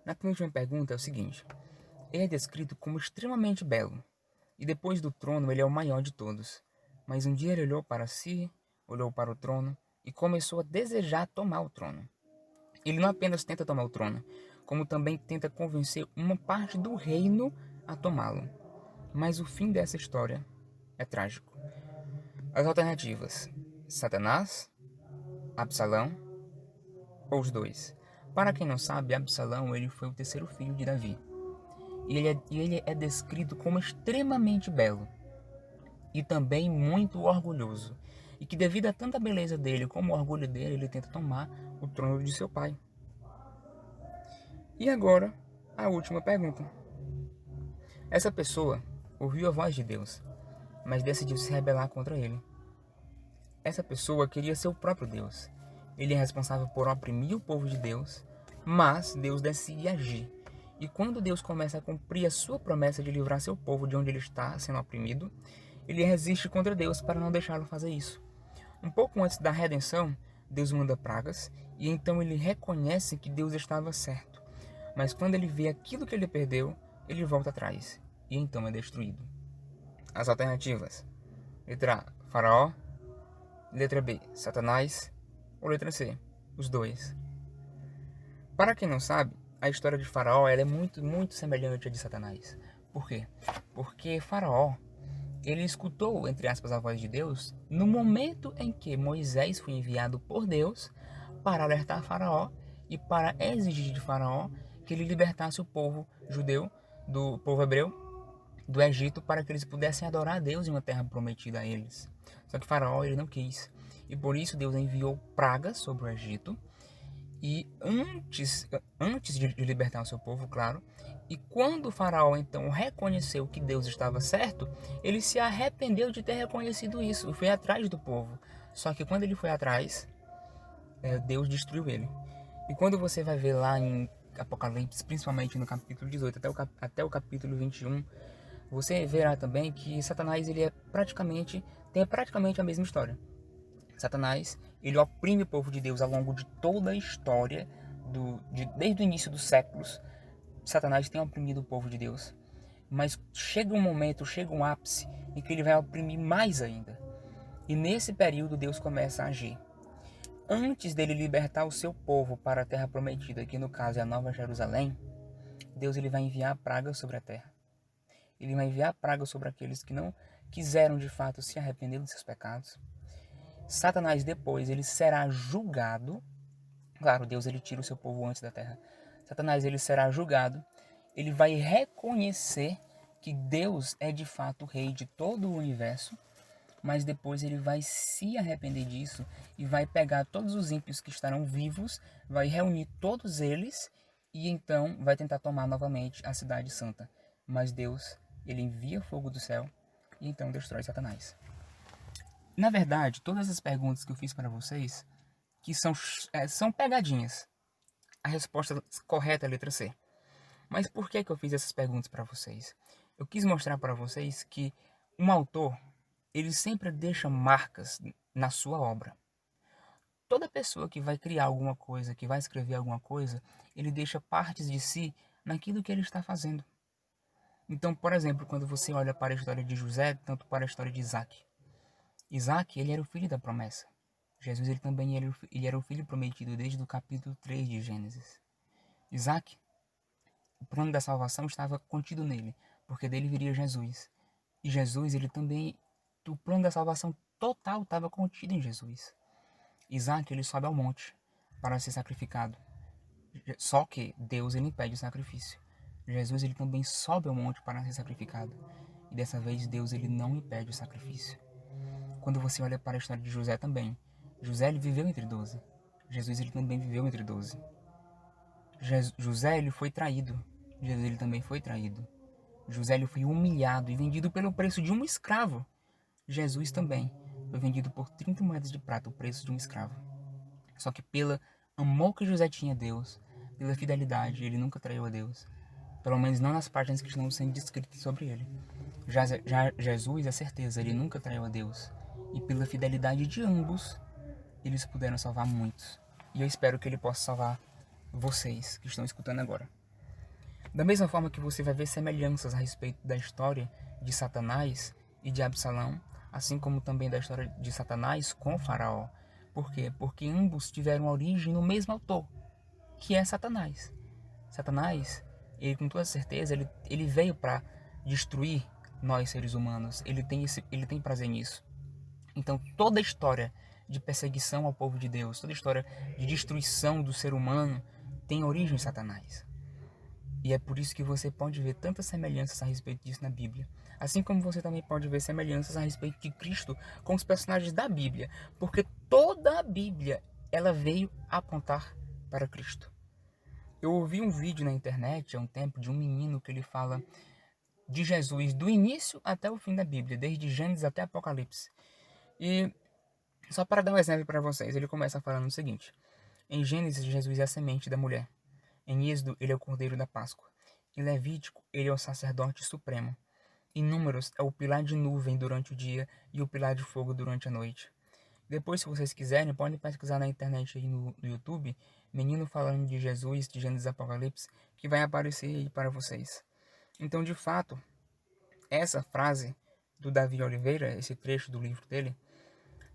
Na penúltima pergunta é o seguinte: ele é descrito como extremamente belo, e depois do trono ele é o maior de todos. Mas um dia ele olhou para si, olhou para o trono e começou a desejar tomar o trono. Ele não apenas tenta tomar o trono, como também tenta convencer uma parte do reino a tomá-lo. Mas o fim dessa história é trágico. As alternativas: Satanás, Absalão ou os dois. Para quem não sabe, Absalão ele foi o terceiro filho de Davi. E ele é descrito como extremamente belo e também muito orgulhoso. E que devido a tanta beleza dele como o orgulho dele, ele tenta tomar o trono de seu pai. E agora, a última pergunta. Essa pessoa ouviu a voz de Deus, mas decidiu se rebelar contra ele. Essa pessoa queria ser o próprio Deus. Ele é responsável por oprimir o povo de Deus, mas Deus decide agir. E quando Deus começa a cumprir a sua promessa de livrar seu povo de onde ele está sendo oprimido, ele resiste contra Deus para não deixá-lo fazer isso. Um pouco antes da redenção, Deus manda pragas e então ele reconhece que Deus estava certo. Mas quando ele vê aquilo que ele perdeu, ele volta atrás e então é destruído. As alternativas: letra A, Faraó; letra B, Satanás; ou letra C, os dois. Para quem não sabe, a história de Faraó ela é muito semelhante à de Satanás. Por quê? Porque Faraó ele escutou, entre aspas, a voz de Deus no momento em que Moisés foi enviado por Deus para alertar Faraó e para exigir de Faraó que ele libertasse o povo judeu, do povo hebreu, do Egito, para que eles pudessem adorar a Deus em uma terra prometida a eles. Só que Faraó ele não quis. E por isso Deus enviou pragas sobre o Egito. E antes de libertar o seu povo, claro, e quando o faraó então reconheceu que Deus estava certo, ele se arrependeu de ter reconhecido isso e foi atrás do povo. Só que quando ele foi atrás, Deus destruiu ele. E quando você vai ver lá em Apocalipse, principalmente no capítulo 18 até o capítulo 21, você verá também que Satanás ele tem praticamente a mesma história. Satanás, ele oprime o povo de Deus ao longo de toda a história, desde o início dos séculos. Satanás tem oprimido o povo de Deus. Mas chega um momento, chega um ápice, em que ele vai oprimir mais ainda. E nesse período Deus começa a agir. Antes dele libertar o seu povo para a terra prometida, que no caso é a Nova Jerusalém, Deus ele vai enviar pragas sobre a terra. Ele vai enviar pragas sobre aqueles que não quiseram de fato se arrepender dos seus pecados. Satanás depois ele será julgado. Claro, Deus ele tira o seu povo antes da terra. Satanás ele será julgado. Ele vai reconhecer que Deus é de fato o rei de todo o universo, mas depois ele vai se arrepender disso e vai pegar todos os ímpios que estarão vivos, vai reunir todos eles e então vai tentar tomar novamente a cidade santa. Mas Deus, ele envia fogo do céu e então destrói Satanás. Na verdade, todas as perguntas que eu fiz para vocês, que são pegadinhas. A resposta correta é a letra C. Mas por que eu fiz essas perguntas para vocês? Eu quis mostrar para vocês que um autor, ele sempre deixa marcas na sua obra. Toda pessoa que vai criar alguma coisa, que vai escrever alguma coisa, ele deixa partes de si naquilo que ele está fazendo. Então, por exemplo, quando você olha para a história de José, tanto para a história de Isaac. Isaac, ele era o filho da promessa. Jesus, ele também era o filho prometido desde o capítulo 3 de Gênesis. Isaac, o plano da salvação estava contido nele, porque dele viria Jesus. E Jesus, ele também, o plano da salvação total estava contido em Jesus. Isaac, ele sobe ao monte para ser sacrificado. Só que Deus, ele impede o sacrifício. Jesus, ele também sobe ao monte para ser sacrificado. E dessa vez, Deus, ele não impede o sacrifício. Quando você olha para a história de José também, José ele viveu entre 12. Jesus ele também viveu entre 12. José ele foi traído. Jesus ele também foi traído. José ele foi humilhado e vendido pelo preço de um escravo. Jesus também foi vendido por 30 moedas de prata, o preço de um escravo. Só que pelo amor que José tinha a Deus, pela fidelidade, ele nunca traiu a Deus. Pelo menos não nas páginas que estão sendo descritas sobre ele. Já Jesus, é certeza, ele nunca traiu a Deus. E pela fidelidade de ambos, eles puderam salvar muitos. E eu espero que ele possa salvar vocês que estão escutando agora. Da mesma forma que você vai ver semelhanças a respeito da história de Satanás e de Absalão, assim como também da história de Satanás com o Faraó. Por quê? Porque ambos tiveram origem no mesmo autor, que é Satanás. Satanás, ele com toda certeza, ele veio para destruir nós seres humanos. Ele tem prazer nisso. Então toda a história de perseguição ao povo de Deus, toda a história de destruição do ser humano tem origem em Satanás. E é por isso que você pode ver tantas semelhanças a respeito disso na Bíblia. Assim como você também pode ver semelhanças a respeito de Cristo com os personagens da Bíblia. Porque toda a Bíblia, ela veio apontar para Cristo. Eu ouvi um vídeo na internet há um tempo de um menino que ele fala de Jesus do início até o fim da Bíblia, desde Gênesis até Apocalipse. E só para dar um exemplo para vocês, ele começa falando o seguinte. Em Gênesis, Jesus é a semente da mulher. Em Êxodo, ele é o cordeiro da Páscoa. Em Levítico, ele é o sacerdote supremo. Em Números, é o pilar de nuvem durante o dia e o pilar de fogo durante a noite. Depois, se vocês quiserem, podem pesquisar na internet aí no YouTube, menino falando de Jesus, de Gênesis Apocalipse, que vai aparecer aí para vocês. Então, de fato, essa frase do Davi Oliveira, esse trecho do livro dele,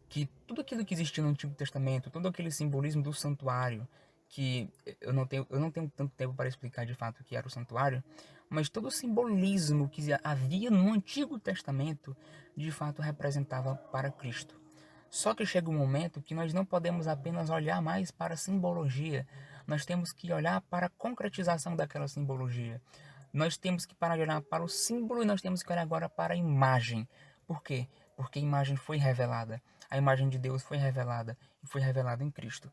que tudo aquilo que existia no Antigo Testamento, todo aquele simbolismo do santuário, que eu não tenho tanto tempo para explicar de fato o que era o santuário, mas todo o simbolismo que havia no Antigo Testamento, de fato representava para Cristo. Só que chega um momento que nós não podemos apenas olhar mais para a simbologia, nós temos que olhar para a concretização daquela simbologia. Nós temos que parar de olhar para o símbolo e nós temos que olhar agora para a imagem. Por quê? Porque a imagem foi revelada. A imagem de Deus foi revelada e foi revelada em Cristo.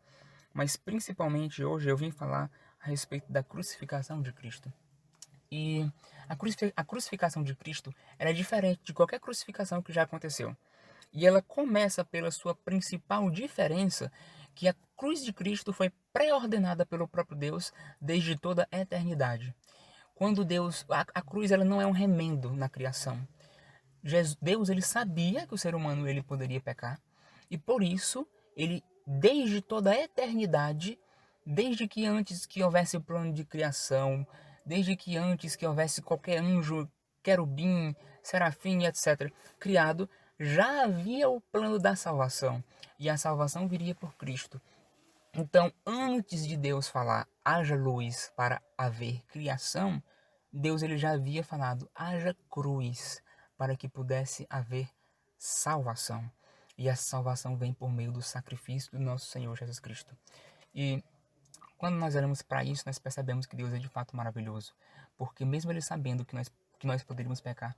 Mas principalmente hoje eu vim falar a respeito da crucificação de Cristo. E a crucificação de Cristo era diferente de qualquer crucificação que já aconteceu. E ela começa pela sua principal diferença, que a cruz de Cristo foi pré-ordenada pelo próprio Deus desde toda a eternidade. Quando Deus, a cruz ela não é um remendo na criação. Deus ele sabia que o ser humano ele poderia pecar e por isso ele desde toda a eternidade, desde que antes que houvesse o plano de criação, desde que antes que houvesse qualquer anjo, querubim, serafim, etc., criado, já havia o plano da salvação e a salvação viria por Cristo. Então, antes de Deus falar haja luz para haver criação, Deus ele já havia falado haja cruz para que pudesse haver salvação. E a salvação vem por meio do sacrifício do nosso Senhor Jesus Cristo. E quando nós olhamos para isso, nós percebemos que Deus é de fato maravilhoso. Porque mesmo Ele sabendo que nós poderíamos pecar,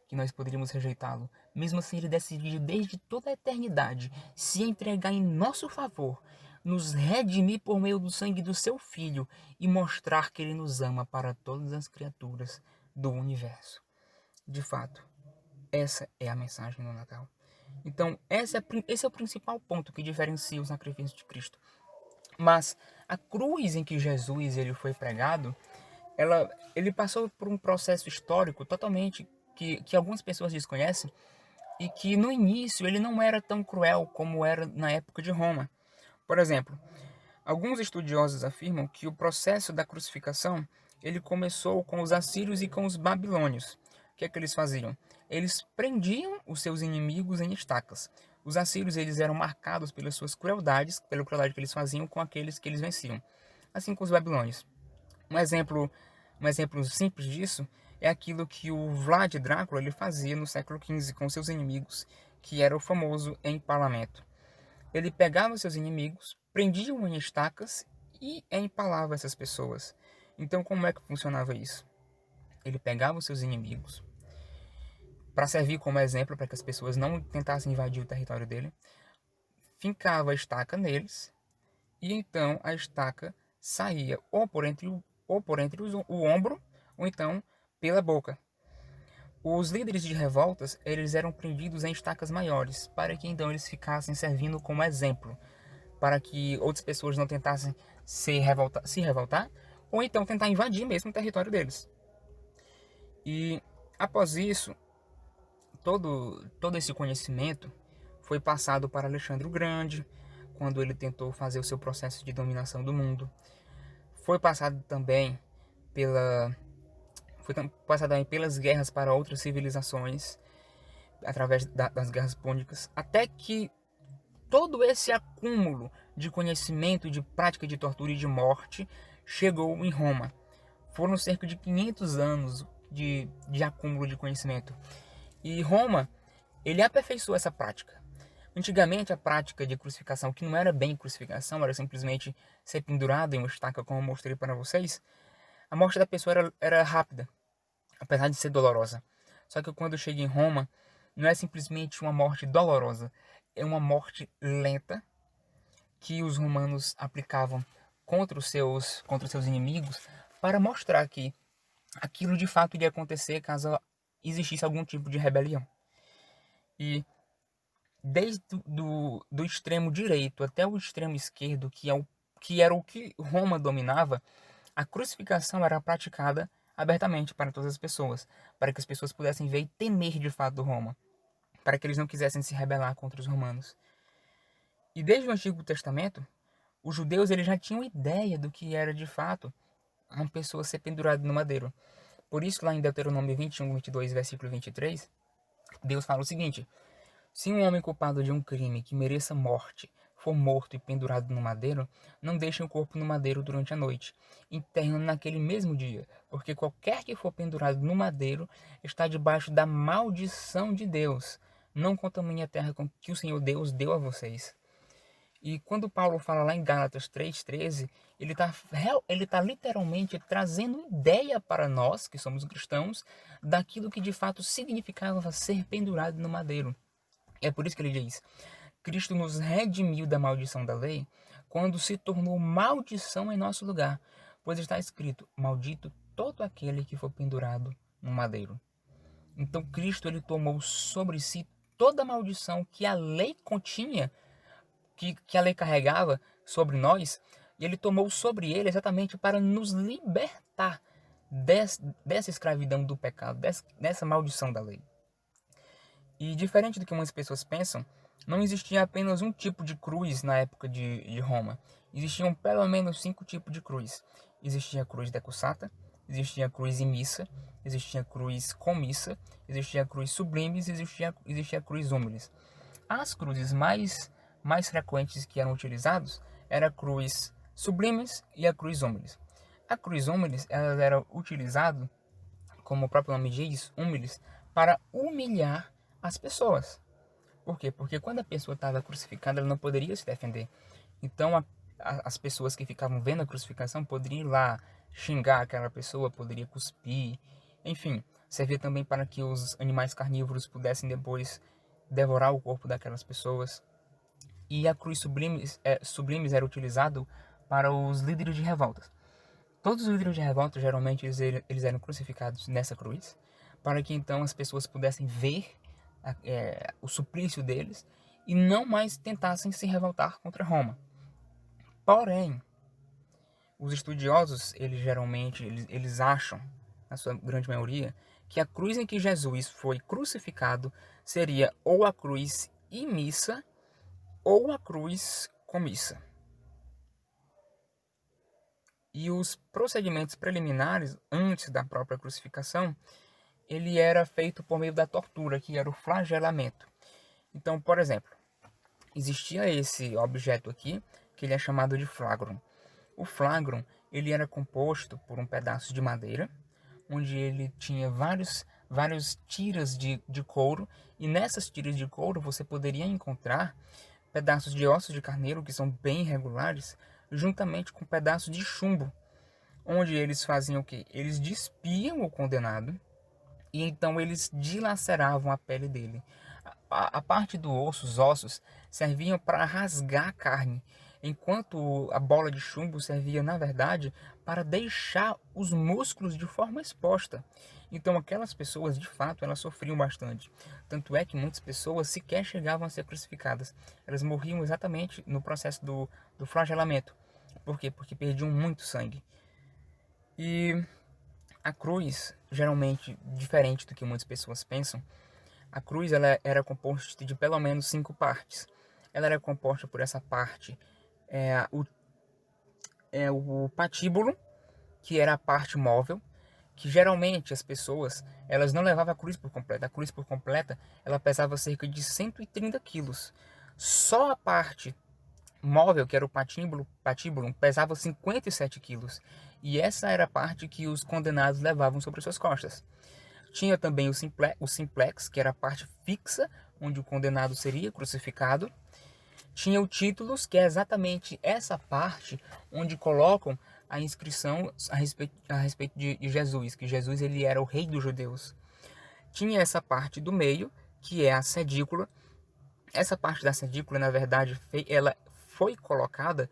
que nós poderíamos rejeitá-lo, mesmo assim Ele decidiu desde toda a eternidade se entregar em nosso favor, nos redimir por meio do sangue do seu Filho e mostrar que Ele nos ama para todas as criaturas do universo. De fato, essa é a mensagem do Natal. Então, esse é o principal ponto que diferencia o sacrifício de Cristo. Mas a cruz em que Jesus ele foi pregado, ele passou por um processo histórico totalmente que algumas pessoas desconhecem e que no início ele não era tão cruel como era na época de Roma. Por exemplo, alguns estudiosos afirmam que o processo da crucificação ele começou com os assírios e com os babilônios. O que é que eles faziam? Eles prendiam os seus inimigos em estacas. Os assírios eles eram marcados pelas suas crueldades, pela crueldade que eles faziam com aqueles que eles venciam. Assim com os babilônios. Um exemplo simples disso é aquilo que o Vlad Drácula ele fazia no século XV com seus inimigos, que era o famoso empalamento. Ele pegava seus inimigos, prendia-os em estacas e empalava essas pessoas. Então, como é que funcionava isso? Ele pegava os seus inimigos, para servir como exemplo para que as pessoas não tentassem invadir o território dele, fincava a estaca neles, e então a estaca saía ou por entre o ombro, ou então pela boca. Os líderes de revoltas, eles eram prendidos em estacas maiores, para que então eles ficassem servindo como exemplo, para que outras pessoas não tentassem se revoltar, ou então tentar invadir mesmo o território deles. E após isso, todo esse conhecimento foi passado para Alexandre o Grande, quando ele tentou fazer o seu processo de dominação do mundo. Foi passado também passado aí pelas guerras para outras civilizações, através das guerras púnicas, até que todo esse acúmulo de conhecimento, de prática de tortura e de morte chegou em Roma. Foram cerca de 500 anos de acúmulo de conhecimento. E Roma, ele aperfeiçoou essa prática. Antigamente, a prática de crucificação, que não era bem crucificação, era simplesmente ser pendurado em uma estaca, como eu mostrei para vocês, a morte da pessoa era rápida, apesar de ser dolorosa. Só que quando chega em Roma, não é simplesmente uma morte dolorosa, é uma morte lenta que os romanos aplicavam contra os seus inimigos para mostrar que aquilo de fato iria acontecer caso existisse algum tipo de rebelião. E desde do extremo direito até o extremo esquerdo, que era o que Roma dominava, a crucificação era praticada abertamente para todas as pessoas, para que as pessoas pudessem ver e temer de fato Roma, para que eles não quisessem se rebelar contra os romanos. E desde o Antigo Testamento, os judeus eles já tinham ideia do que era de fato uma pessoa ser pendurada no madeiro. Por isso, lá em Deuteronômio 21, 22, versículo 23, Deus fala o seguinte: se um homem culpado de um crime que mereça morte for morto e pendurado no madeiro, não deixem o corpo no madeiro durante a noite. Enterrem naquele mesmo dia, porque qualquer que for pendurado no madeiro está debaixo da maldição de Deus. Não contamine a terra com que o Senhor Deus deu a vocês. E quando Paulo fala lá em Gálatas 3,13, ele tá literalmente trazendo ideia para nós, que somos cristãos, daquilo que de fato significava ser pendurado no madeiro. É por isso que ele diz: Cristo nos redimiu da maldição da lei, quando se tornou maldição em nosso lugar, pois está escrito: maldito todo aquele que for pendurado no madeiro. Então Cristo ele tomou sobre si toda a maldição que a lei continha, que a lei carregava sobre nós, e ele tomou sobre ele exatamente para nos libertar dessa escravidão do pecado, dessa maldição da lei. E diferente do que muitas pessoas pensam, não existia apenas um tipo de cruz na época de Roma. Existiam pelo menos 5 tipos de cruz. Existia a cruz decussata, existia a cruz imissa, existia a cruz comissa, existia a cruz sublimes, existia a cruz humilis. As cruzes mais frequentes que eram utilizados era a cruz sublimes e a cruz humilis. A cruz humilis ela era utilizada, como o próprio nome diz, humilis, para humilhar as pessoas. Por quê? Porque quando a pessoa estava crucificada, ela não poderia se defender. Então as pessoas que ficavam vendo a crucificação poderiam ir lá xingar aquela pessoa, poderia cuspir, enfim, servia também para que os animais carnívoros pudessem depois devorar o corpo daquelas pessoas. E a cruz sublimes era utilizado para os líderes de revoltas. Todos os líderes de revolta, geralmente, eles eram crucificados nessa cruz, para que então as pessoas pudessem ver o suplício deles e não mais tentassem se revoltar contra Roma. Porém, os estudiosos, eles acham, na sua grande maioria, que a cruz em que Jesus foi crucificado seria ou a cruz imissa ou a cruz comissa. E os procedimentos preliminares antes da própria crucificação, ele era feito por meio da tortura, que era o flagelamento. Então, por exemplo, existia esse objeto aqui, que ele é chamado de flagrum. O flagrum, ele era composto por um pedaço de madeira, onde ele tinha várias tiras de couro, e nessas tiras de couro você poderia encontrar pedaços de ossos de carneiro, que são bem irregulares, juntamente com pedaços de chumbo, onde eles faziam o quê? Eles despiam o condenado, e então eles dilaceravam a pele dele. A parte do osso, os ossos, serviam para rasgar a carne, enquanto a bola de chumbo servia, na verdade, para deixar os músculos de forma exposta. Então aquelas pessoas, de fato, elas sofriam bastante. Tanto é que muitas pessoas sequer chegavam a ser crucificadas. Elas morriam exatamente no processo do flagelamento. Por quê? Porque perdiam muito sangue. E a cruz, geralmente, diferente do que muitas pessoas pensam, a cruz ela era composta de pelo menos 5 partes. Ela era composta por essa parte, o patíbulo, que era a parte móvel, que geralmente as pessoas, elas não levavam a cruz por completa. A cruz por completa, ela pesava cerca de 130 quilos. Só a parte móvel, que era o patíbulo, pesava 57 quilos. E essa era a parte que os condenados levavam sobre suas costas. Tinha também o simplex, que era a parte fixa, onde o condenado seria crucificado. Tinha o títulos, que é exatamente essa parte onde colocam a inscrição a respeito de Jesus, que Jesus ele era o rei dos judeus. Tinha essa parte do meio, que é a sedícula. Essa parte da sedícula, na verdade, ela foi colocada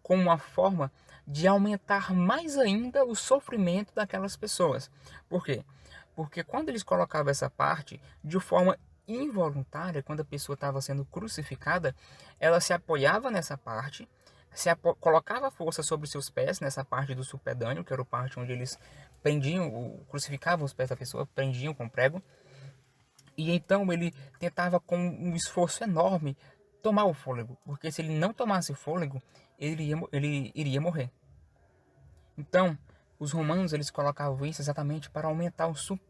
como uma forma de aumentar mais ainda o sofrimento daquelas pessoas. Por quê? Porque quando eles colocavam essa parte de forma involuntária, quando a pessoa estava sendo crucificada, ela se apoiava nessa parte, colocava força sobre os seus pés, nessa parte do supedâneo, que era a parte onde eles crucificavam os pés da pessoa, prendiam com prego, e então ele tentava com um esforço enorme tomar o fôlego, porque se ele não tomasse fôlego, ele iria morrer. Então, os romanos eles colocavam isso exatamente para aumentar o suplício